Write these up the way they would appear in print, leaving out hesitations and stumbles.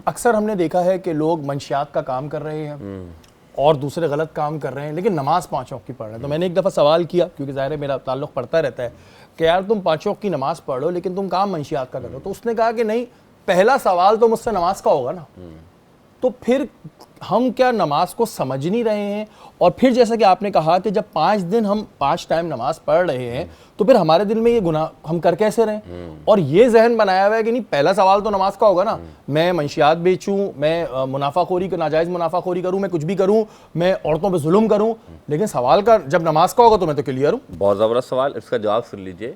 اکثر ہم نے دیکھا ہے کہ لوگ منشیات کا کام کر رہے ہیں اور دوسرے غلط کام کر رہے ہیں لیکن نماز 5 وقت کی پڑھ رہے ہیں. تو میں نے ایک دفعہ سوال کیا, کیونکہ ظاہر ہے میرا تعلق پڑتا رہتا ہے, کہ یار تم 5 وقت کی نماز پڑھ رہے ہو لیکن تم کام منشیات کا کر رہے ہو. تو اس نے کہا کہ نہیں, پہلا سوال تو مجھ سے نماز کا ہوگا نا. تو پھر ہم کیا نماز کو سمجھ نہیں رہے ہیں؟ اور پھر جیسا کہ آپ نے کہا کہ جب 5 دن ہم 5 ٹائم نماز پڑھ رہے ہیں تو پھر ہمارے دل میں یہ گناہ ہم کر کیسے رہے ہیں؟ اور یہ ذہن بنایا ہوا ہے کہ نہیں, پہلا سوال تو نماز کا ہوگا نا. میں منشیات بیچوں, میں منافع خوری, ناجائز منافع خوری کروں, میں کچھ بھی کروں, میں عورتوں پہ ظلم کروں, لیکن سوال کا جب نماز کا ہوگا تو میں تو کلیئر ہوں. بہت زبردست سوال, اس کا جواب سن لیجئے.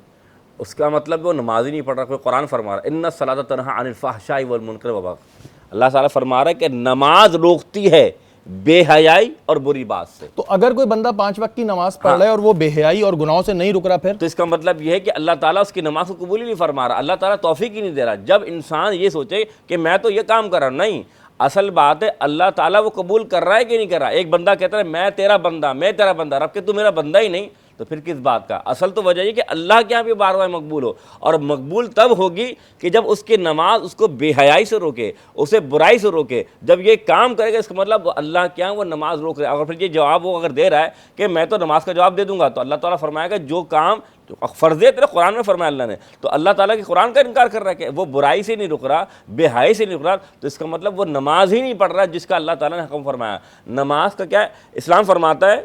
اس کا مطلب وہ نماز ہی نہیں پڑھ رہا. کوئی قرآن فرما رہا ہے ان الصلاۃ تنہی عن الفحشاء والمنکر والبغی. اللہ تعالیٰ فرما رہا ہے کہ نماز روکتی ہے بے حیائی اور بری بات سے. تو اگر کوئی بندہ 5 وقت کی نماز پڑھ رہا ہے اور وہ بے حیائی اور گناہوں سے نہیں رک رہا, پھر تو اس کا مطلب یہ ہے کہ اللہ تعالیٰ اس کی نماز کو قبول ہی نہیں فرما رہا. اللہ تعالیٰ توفیق ہی نہیں دے رہا. جب انسان یہ سوچے کہ میں تو یہ کام کر رہا ہوں, نہیں, اصل بات ہے اللہ تعالیٰ وہ قبول کر رہا ہے کہ نہیں کر رہا. ایک بندہ کہتا ہے میں تیرا بندہ, میں تیرا بندہ, رب کہ تو میرا بندہ ہی نہیں, تو پھر کس بات کا؟ اصل تو وجہ یہ کہ اللہ کے یہاں بھی بار بار مقبول ہو, اور مقبول تب ہوگی کہ جب اس کی نماز اس کو بے حیائی سے روکے, اسے برائی سے روکے. جب یہ کام کرے گا اس کا مطلب اللہ کے یہاں وہ نماز روک رہے. اگر پھر یہ جواب وہ اگر دے رہا ہے کہ میں تو نماز کا جواب دے دوں گا, تو اللہ تعالیٰ فرمائے گا جو کام فرض ہے تیرے قرآن میں فرمایا اللہ نے, تو اللہ تعالیٰ کی قرآن کا انکار کر رہا ہے کہ وہ برائی سے نہیں رک رہا, بے حیائی سے نہیں رک رہا, تو اس کا مطلب وہ نماز ہی نہیں پڑھ رہا جس کا اللہ تعالیٰ نے حکم فرمایا. نماز کا کیا ہے؟ اسلام فرماتا ہے,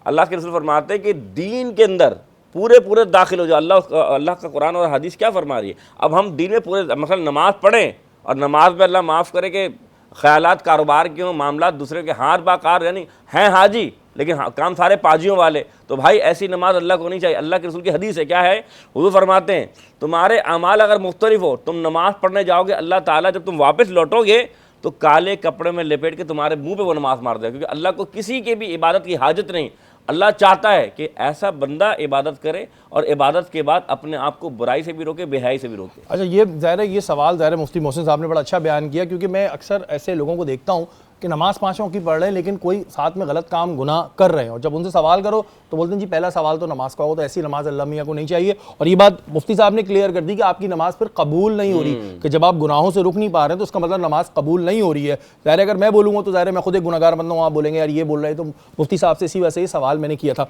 اللہ کے رسول فرماتے ہیں کہ دین کے اندر پورے داخل ہو جاؤ. اللہ کا قرآن اور حدیث کیا فرما رہی ہے؟ اب ہم دین میں پورے, مثلا نماز پڑھیں اور نماز میں اللہ معاف کرے کہ خیالات کاروبار کے ہوں, معاملات دوسرے کے ہاتھ باکار, یعنی ہیں حاجی لیکن کام سارے پاجیوں والے, تو بھائی ایسی نماز اللہ کو نہیں چاہیے. اللہ کے رسول کی حدیث ہے, کیا ہے؟ حضور فرماتے ہیں تمہارے اعمال اگر مختلف ہو, تم نماز پڑھنے جاؤ گے, اللہ تعالیٰ جب تم واپس لوٹو گے تو کالے کپڑے میں لپیٹ کے تمہارے منہ پہ وہ نماز مار دے گا, کیونکہ اللہ کو کسی کے بھی عبادت کی حاجت نہیں. اللہ چاہتا ہے کہ ایسا بندہ عبادت کرے اور عبادت کے بعد اپنے آپ کو برائی سے بھی روکے, بے حیائی سے بھی روکے. اچھا, یہ ظاہر ہے یہ سوال ظاہر مفتی محسن صاحب نے بڑا اچھا بیان کیا, کیونکہ میں اکثر ایسے لوگوں کو دیکھتا ہوں کہ نماز 5 وقت کی پڑھ رہے ہیں لیکن کوئی ساتھ میں غلط کام گناہ کر رہے ہیں, اور جب ان سے سوال کرو تو بولتے ہیں جی پہلا سوال تو نماز کا ہوگا, تو ایسی نماز اللہ میاں کو نہیں چاہیے. اور یہ بات مفتی صاحب نے کلیئر کر دی کہ آپ کی نماز پھر قبول نہیں ہو رہی, کہ جب آپ گناہوں سے رک نہیں پا رہے ہیں تو اس کا مطلب نماز قبول نہیں ہو رہی ہے. ظاہر ہے اگر میں بولوں گا تو ظاہر ہے میں خود ایک گناہگار بندہ ہوں, آپ بولیں گے یار یہ بول رہے ہیں, تو مفتی صاحب سے اسی وجہ سے یہ سوال میں نے کیا تھا.